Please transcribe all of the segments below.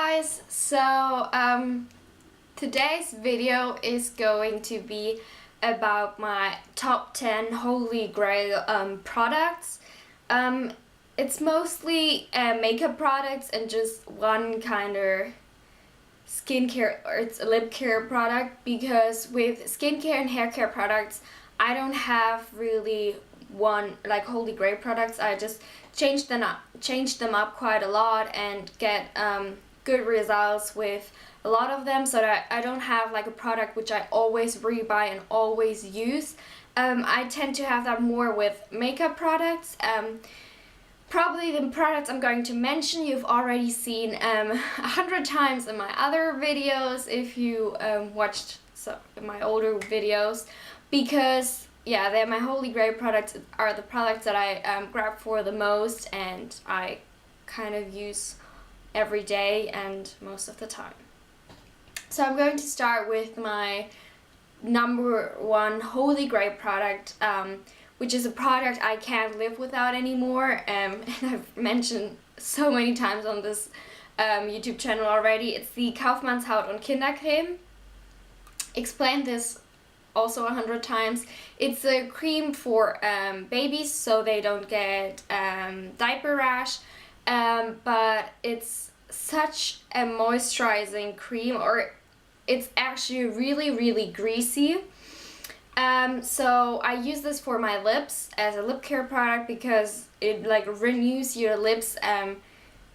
guys, so today's video is going to be about my top 10 Holy Grail products. It's mostly makeup products and just one kind of skincare, or it's a lip care product, because with skincare and hair care products I don't have really one like Holy Grail products. I just change them up quite a lot and get good results with a lot of them, so that I don't have like a product which I always rebuy and always use. I tend to have that more with makeup products. Probably the products I'm going to mention you've already seen 100 times in my other videos if you watched my older videos, because yeah, they're my Holy Grail products, are the products that I grab for the most and I kind of use every day and most of the time. So I'm going to start with my number one Holy Grail product, which is a product I can't live without anymore, and I've mentioned so many times on this YouTube channel already. It's the Kaufmannshaut und Kindercreme. Explained this also 100 times. It's a cream for babies so they don't get diaper rash, but it's such a moisturizing cream, or it's actually really greasy. So I use this for my lips as a lip care product because it like renews your lips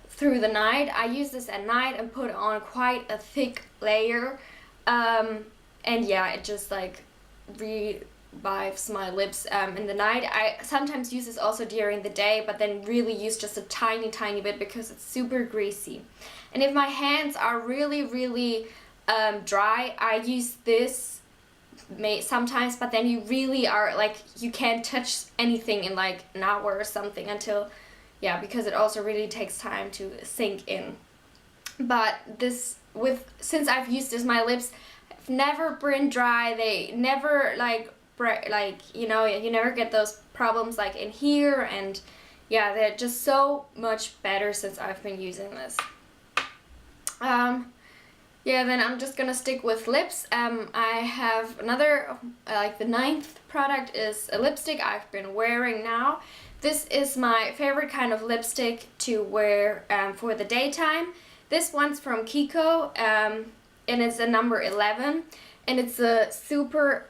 through the night. I use this at night and put on quite a thick layer, and yeah, it just like revives my lips in the night. I sometimes use this also during the day, but then really use just a tiny bit because it's super greasy. And if my hands are really dry, I use this sometimes, but then you really are like, you can't touch anything in like an hour or something until, yeah, because it also really takes time to sink in. But this, since I've used this, my lips have never been dry. They never you know, you never get those problems like in here, and yeah, they're just so much better since I've been using this. Yeah, then I'm just gonna stick with lips. I have another, like the 9th product is a lipstick I've been wearing now. This is my favorite kind of lipstick to wear for the daytime. This one's from KIKO, and it's a number 11, and it's a super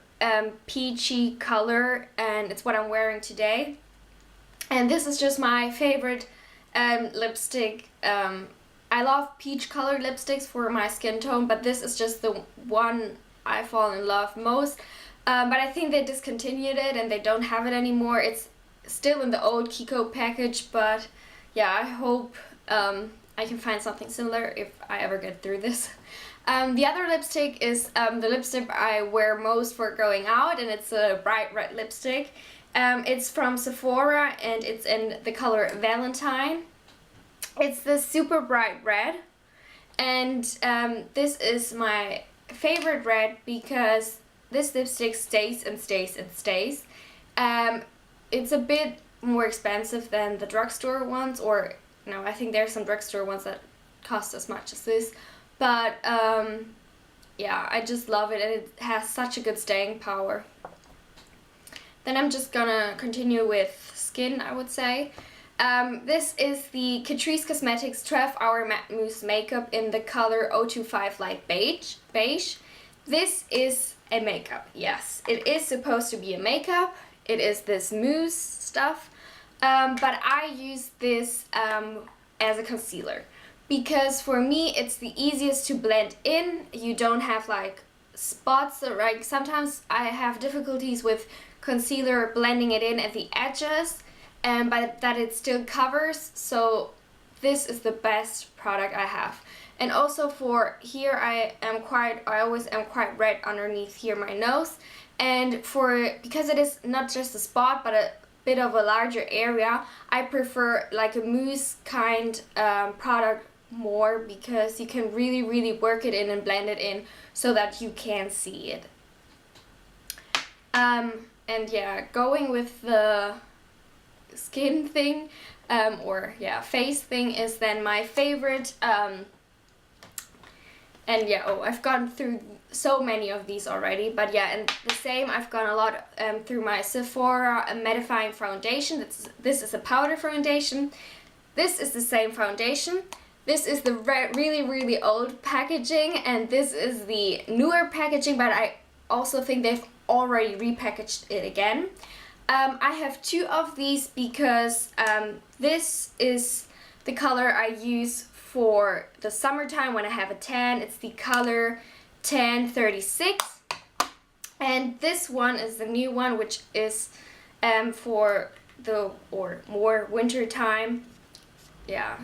peachy color, and it's what I'm wearing today. And this is just my favorite lipstick. I love peach colored lipsticks for my skin tone, but this is just the one I fall in love most. But I think they discontinued it and they don't have it anymore. It's still in the old KIKO package, but yeah, I hope I can find something similar if I ever get through this. The other lipstick is the lipstick I wear most for going out, and it's a bright red lipstick. It's from Sephora and it's in the color Valentine. It's the super bright red, and this is my favorite red because this lipstick stays and stays and stays. It's a bit more expensive than the drugstore ones, or no, I think there's some drugstore ones that cost as much as this, but yeah, I just love it and it has such a good staying power. Then I'm just gonna continue with skin, I would say. This is the Catrice Cosmetics 12-Hour Matte Mousse Makeup in the color 025 Light Beige. This is a makeup, yes. It is supposed to be a makeup. It is this mousse stuff, but I use this as a concealer because for me it's the easiest to blend in. You don't have like spots, or like sometimes I have difficulties with concealer blending it in at the edges, but that it still covers, so this is the best product I have. And also for here, I always am quite red underneath here my nose, and because it is not just a spot but a bit of a larger area, I prefer like a mousse kind product more, because you can really work it in and blend it in so that you can see it. And yeah, going with the skin thing, or yeah, face thing, is then my favorite And yeah, oh, I've gone through so many of these already, but yeah, and the same, I've gone a lot through my Sephora Mattifying foundation. This is a powder foundation. This is the same foundation. This is the really old packaging, and this is the newer packaging, but I also think they've already repackaged it again. I have two of these because this is the color I use for the summertime when I have a tan. It's the color Tan 36, and this one is the new one, which is for the more winter time. Yeah,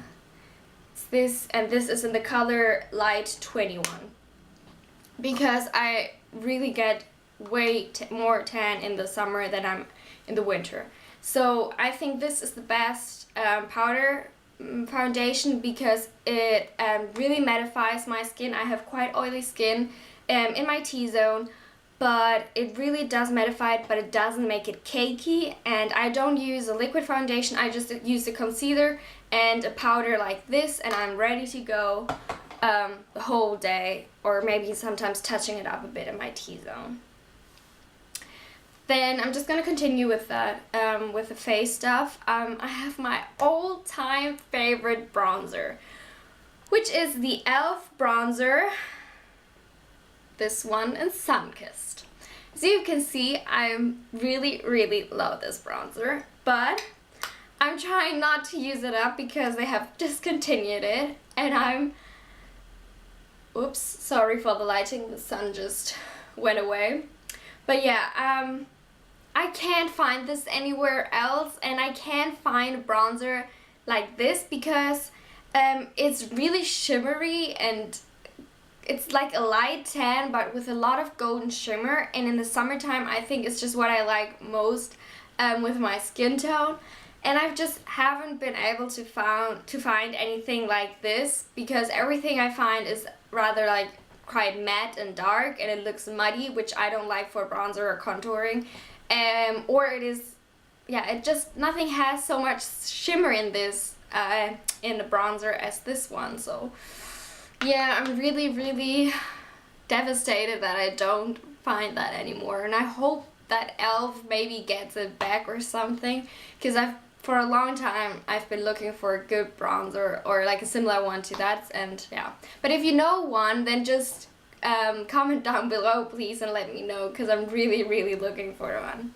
it's this, and this is in the color Light 21, because I really get way more tan in the summer than I'm in the winter. So I think this is the best powder foundation because it really mattifies my skin. I have quite oily skin in my T-zone, but it really does mattify it, but it doesn't make it cakey. And I don't use a liquid foundation, I just use a concealer and a powder like this, and I'm ready to go the whole day, or maybe sometimes touching it up a bit in my T-zone. Then I'm just gonna continue with that, with the face stuff. I have my all-time favorite bronzer, which is the e.l.f. bronzer. This one in Sunkissed. As you can see, I really love this bronzer, but I'm trying not to use it up because they have discontinued it, and oops, sorry for the lighting, the sun just went away. But yeah, I can't find this anywhere else, and I can't find a bronzer like this because it's really shimmery, and it's like a light tan but with a lot of golden shimmer, and in the summertime I think it's just what I like most with my skin tone. And I just haven't been able to find anything like this, because everything I find is rather like quite matte and dark, and it looks muddy, which I don't like for bronzer or contouring. Or it is, yeah, it just, nothing has so much shimmer in this, in the bronzer as this one. So yeah, I'm really devastated that I don't find that anymore, and I hope that e.l.f. maybe gets it back or something, because for a long time I've been looking for a good bronzer or like a similar one to that, and yeah. But if you know one, then just comment down below please and let me know, because I'm really looking for one.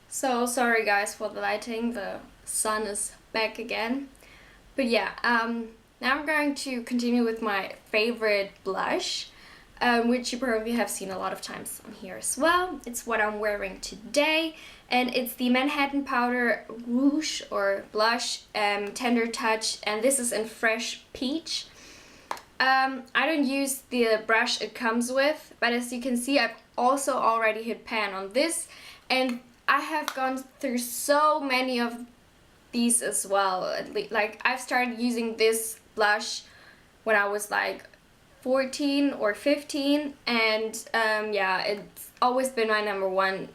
So sorry guys for the lighting, the sun is back again. But yeah, now I'm going to continue with my favorite blush, which you probably have seen a lot of times on here as well. It's what I'm wearing today, and it's the Manhattan Powder Rouge or Blush Tender Touch, and this is in Fresh Peach. I don't use the brush it comes with, but as you can see, I've also already hit pan on this, and I have gone through so many of these as well. Like, I've started using this blush when I was like 14 or 15, and yeah, it's always been my number one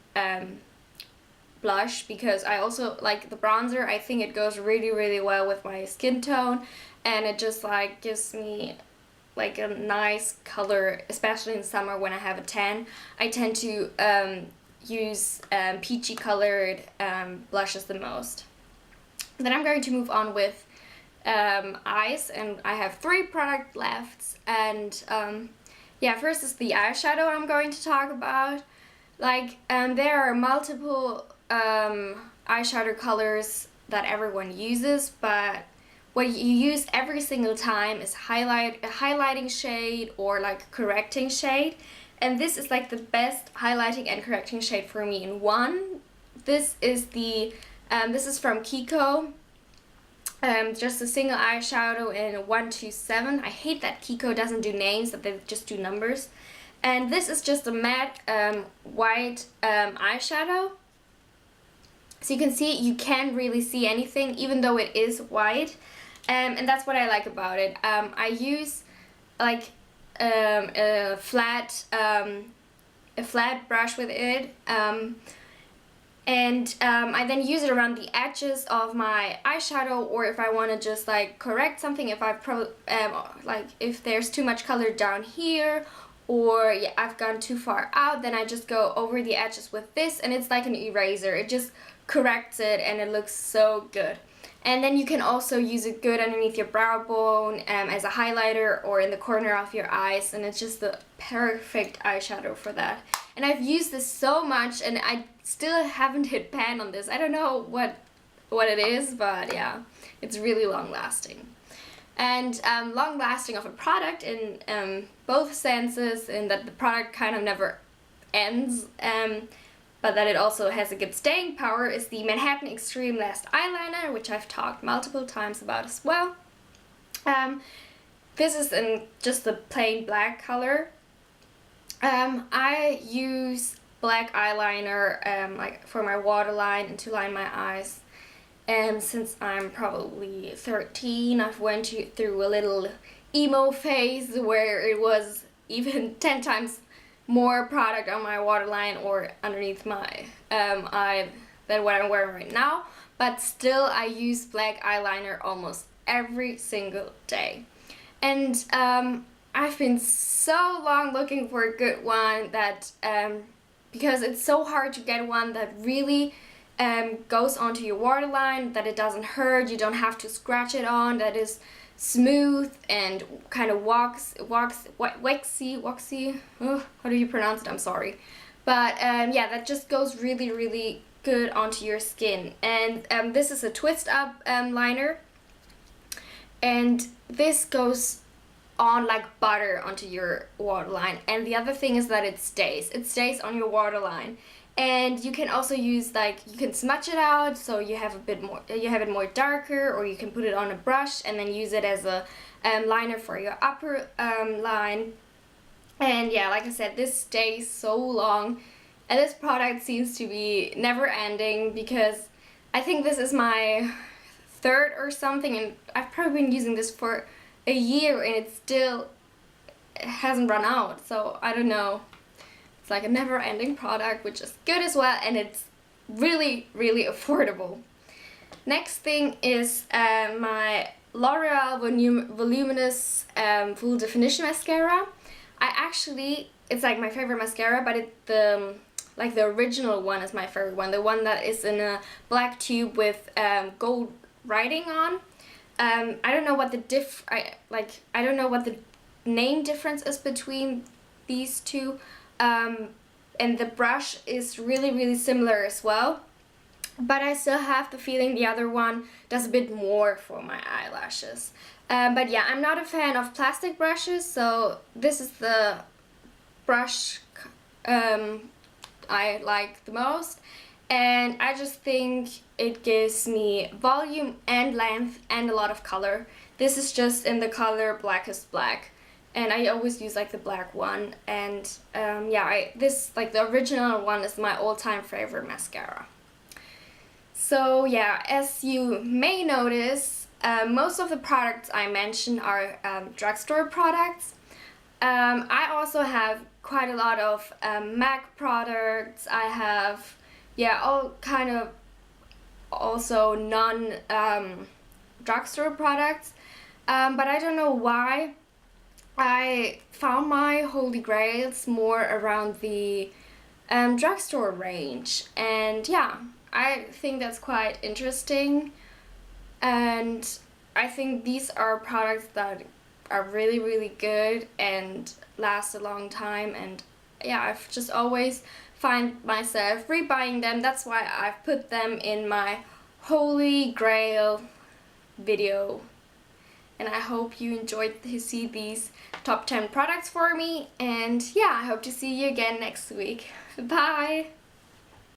blush, because I also like the bronzer. I think it goes really well with my skin tone, and it just like gives me like a nice color, especially in summer when I have a tan. I tend to use peachy colored blushes the most. Then I'm going to move on with eyes, and I have 3 products left, and yeah, first is the eyeshadow I'm going to talk about. Like, there are multiple eyeshadow colors that everyone uses, but what you use every single time is a highlighting shade or like a correcting shade, and this is like the best highlighting and correcting shade for me in one. This is from KIKO. Just a single eyeshadow in 127. I hate that KIKO doesn't do names, that they just do numbers. And this is just a matte white eyeshadow. So you can see, you can't really see anything even though it is white. And that's what I like about it. I use like a flat brush with it. And I then use it around the edges of my eyeshadow, or if I want to just like correct something, if I've like if there's too much color down here, or yeah, I've gone too far out, then I just go over the edges with this, and it's like an eraser. It just corrects it and it looks so good. And then you can also use it good underneath your brow bone as a highlighter or in the corner of your eyes, and it's just the perfect eyeshadow for that. And I've used this so much and I still haven't hit pan on this. I don't know what it is, but yeah, it's really long lasting. And long lasting of a product in both senses, in that the product kind of never ends, but that it also has a good staying power, is the Manhattan Extreme Last Eyeliner, which I've talked multiple times about as well. This is in just the plain black color. I use black eyeliner like for my waterline and to line my eyes. Since I'm probably 13, I've went through a little emo phase where it was even 10 times more product on my waterline or underneath my eye than what I'm wearing right now. But still, I use black eyeliner almost every single day. And I've been so long looking for a good one that, because it's so hard to get one that really goes onto your waterline, that it doesn't hurt, you don't have to scratch it on, that is smooth and kind of waxy, how do you pronounce it? I'm sorry. But yeah, that just goes really, really good onto your skin. And this is a twist up liner, and this goes on like butter onto your waterline. And the other thing is that it stays on your waterline. And you can also use, like, you can smudge it out so you have it more darker, or you can put it on a brush and then use it as a liner for your upper line. And yeah, like I said, this stays so long, and this product seems to be never ending, because I think this is my third or something, and I've probably been using this for a year and it still hasn't run out, so I don't know. It's like a never-ending product, which is good as well, and it's really, really affordable. Next thing is my L'Oreal Voluminous Full Definition Mascara. It's like my favorite mascara, but the original one is my favorite one. The one that is in a black tube with gold writing on. I don't know what I don't know what the name difference is between these two. And the brush is really, really similar as well, but I still have the feeling the other one does a bit more for my eyelashes. But yeah, I'm not a fan of plastic brushes, so this is the brush I like the most, and I just think it gives me volume and length and a lot of color. This is just in the color Blackest Black. And I always use like the black one, and yeah, the original one is my all-time favorite mascara. So yeah, as you may notice, most of the products I mentioned are drugstore products. I also have quite a lot of MAC products. I have all kind of also non drugstore products, but I don't know why. I found my Holy Grails more around the drugstore range, and yeah, I think that's quite interesting, and I think these are products that are really, really good and last a long time, and yeah, I've just always find myself rebuying them. That's why I've put them in my Holy Grail video. And I hope you enjoyed to see these top 10 products for me. And yeah, I hope to see you again next week. Bye!